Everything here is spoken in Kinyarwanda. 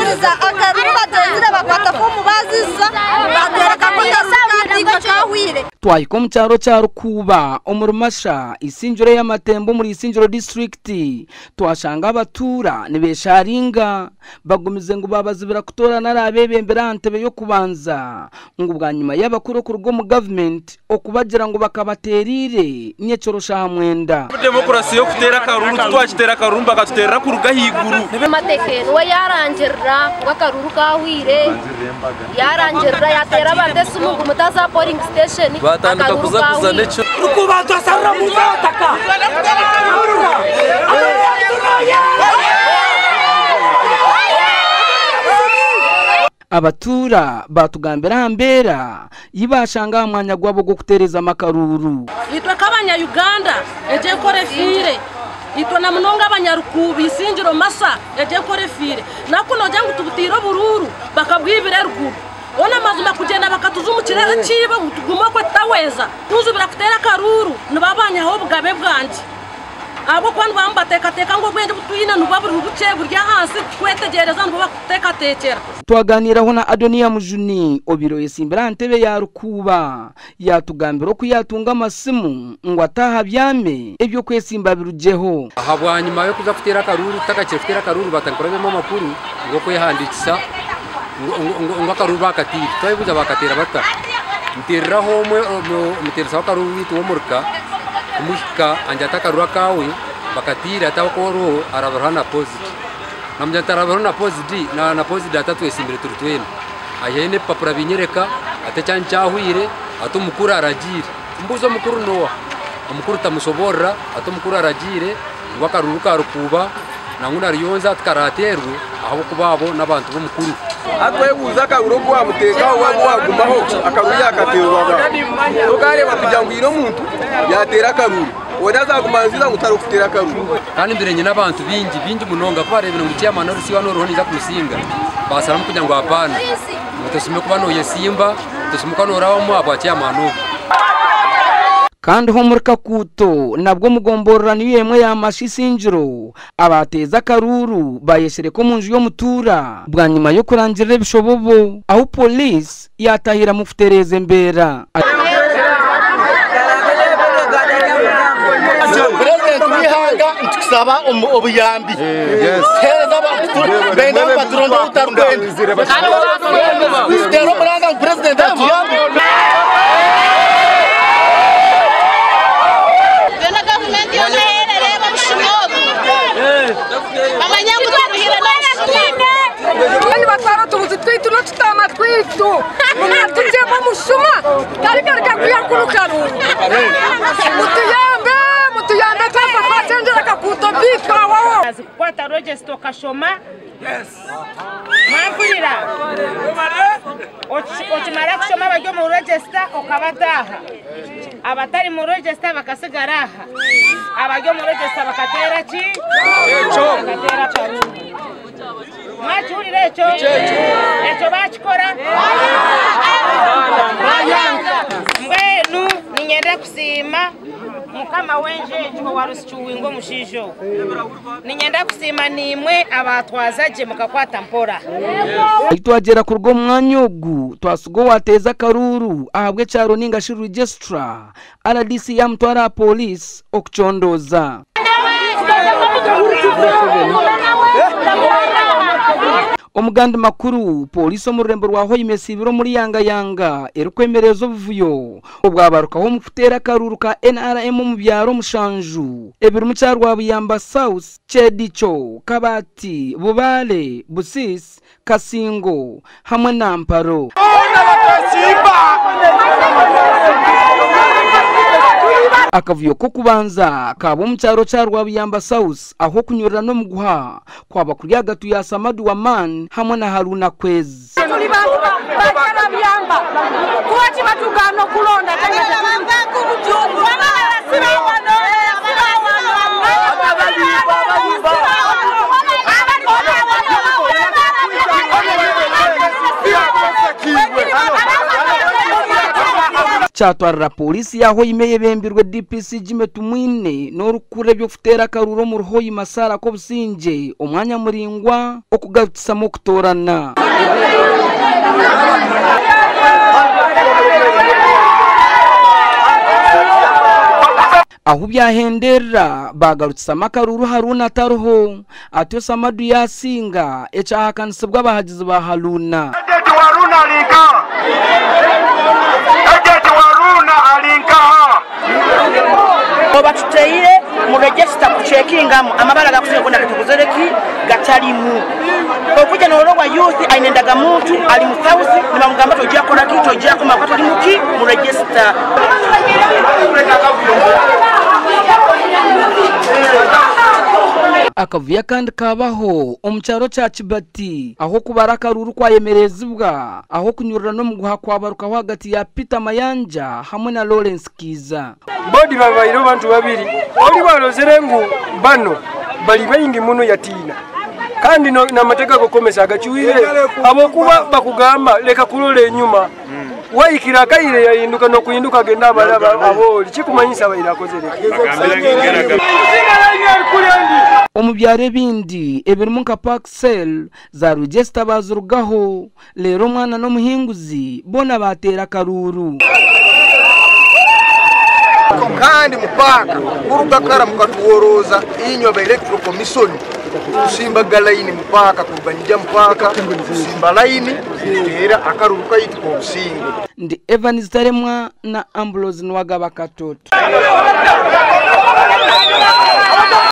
baziza akaruru batenzire bakwata ko mubaziza batereka ko karukandika kahwire twayiko mu cyaro cya Rukuba umurumasha isinjiro y'amatembo muri isinjiro district twashanga abatura nibesharinga bagumize ngo babazibira kutora narabebembera ntebe yo kubanza ngo bwa nyuma y'abakuru ku rugo mu government okubagira ngo bakabaterire nyecorosha hamwenda demokrasi yo kutera karuru twakitera karuru bakatutera ku rugahiguru amatekeno we yarangirira ngo akaruru kahwire yarangirira yatera abadesi mu mutaza polling station batandika kuzakuza neco Rukuba twasarura mu zataka abatura batugambira hambera yibashanga amwanya gwabo go kutereza makaruru itwa kabanya Uganda eje korefire itwa na munonga abanyarukubi isinjiro masa eje korefire nakuno jangu tubutiro bururu bakabwibire ruguru ona mazuma kugenda bakatuzumukira kiba tuguma ko taweza tuzubira kutera karuru nibabanya ho bugabe bwanje abo kwandu bambateka ngo gwende butuyina nubaburi ubuce burya hasi twetegereza ngo bakuteka tekera twaganiraho na Adonia Mujuni obiro yesimbira ntebe ya Rukuba yatugambira ko yatunga amasimu ngo ataha byame ebyo kwesimba birujeho ahabwa nyuma yo kuza kutera karuru takakira karuru batankoramo amakuru ngo ko yahandikisa ngo karuru bakatira twayibuza bakatira bata ntiriraho muteresa wa karuru witwa murka umushika anjata karuru kawe bakatira atakoro arabarana positive namja tarabarana positive na positive atatu esimbire turutwene ayene papura binyereka atacyancyahwire atumukura aragire mbuzo mukuru noa umukuru tamusoborra atumukuru aragire wakaruru ka Rukuba nanguna riyonza tukaraterwe aho kubabo nabantu bo mukuru atwebuza karuru kwa muteka wagumaho akaruya akaterwa tugare bakujyango ino muntu yatera karuru odazagumanziza ngutarukutera karuru kandi mbirenye nabantu bingi munonga kubarebera ngo cyamana rusi wa noro niza kumusinga basara mukujya ngo apana mutosime kuba no yesimba tosumuka no rawo mu abo cyamana kandi ho muri Kakuto nabwo mugomborora niyemwe yamashisinjiro abateza karuru bayeshere ko munju yo mutura bwa nyuma yo kurangirira bishobobo aho police yatahira mufutereze mbera President wihanga tukisaba obuyambi tereza abantu benda baturonda utarwende Stero muranga president atuyambi bena government yo neherere bamushimogo abanyangu twaruhira n'ashine kandi batwara tubuzi twitu no tutama twitu natuje mu mushuma kari kuyakurukaru mutuyambe tapa kwatendera Kakuto bikora wawo kwata register kashoma mampurira ochimara kushoma bagyo mu register okabataha abatari mu register bakasigaraha abagyo mu register bakatera ki bakatera karuru mwachurire echo bachikora mbenu ninyenda kusima mukama wenje ngo warusichuwingo mushijo ninyenda kusima nimwe abatwazaje mukakwata mpora itwagera ku rwo mwanyogu twasugo wateza karuru ahabwe cyaro ningashiru registra RDC yamtwara police okuchondoza omuganda makuru police mu rurembo rwa Hoyimesibiro muri yanga erukwemerezo buvuyo obwabarukaho mu kutera karuru ka NRM mu byaro mushanju ebiru mu cyarwa buyamba South Chedicho Kabati Bubale Busis Kasingo hamwe na Mparo akavuyo ko kubanza kabo mu cyaro cyarwa buyamba South aho kunyurira no muguha kwaba kuri agatu ya Samadu wa Man hamwe na Haruna Kwezi tuli bantu bakara byamba kuwachi batugano kulonda cyatwarira polisi yaho imeye bembirwe DPC Jimetu Mwine n'orukure byo futera karuro mu ruhoyi masara ko businje umwanya muringwa okugatsamo kutorana aho byahendera bagarutse amakaruru Haruna taruho atyo Samadu yasinga ecahakanse bahagize ba Haruna batuteyire mu register ku checkingamu amabala gakushe kona kituguzereki gatalimu okuja n'ologwa youth ainendaga muntu ali mu south ni bamugamba tojja kola kito tojja kuma kwatali muki mu register akavuya kandi kabaho omucyaro cya Kibati aho kubara karuru kwayemerezibwa aho kunyurira no mu guhakwabaruka hagati ya Peter Mayanja hamwe na Lawrence Kiza bodi babayiro bantu babiri oli balozerengu bano bali bayingi muno yatina kandi n'amateka gokomesa agacyuire abo kuba bakugamba leka kulole enyuma wayikira kayire yahinduka no kuhinduka genda abalaba aboli kikumanyisa bayirakozere omubyare bindi ebirimu nka Parcel za register bazurugaho lero mwana no muhinguzi bona batera karuru kandi mupaka urugakara mukatuworoza inyoba electoral commission usimba galayini mupaka kubanija mupaka usimba line era akaruruka yitwa ubusingo ndi Evans Taremwa na Ambrose Nwagaba Katoto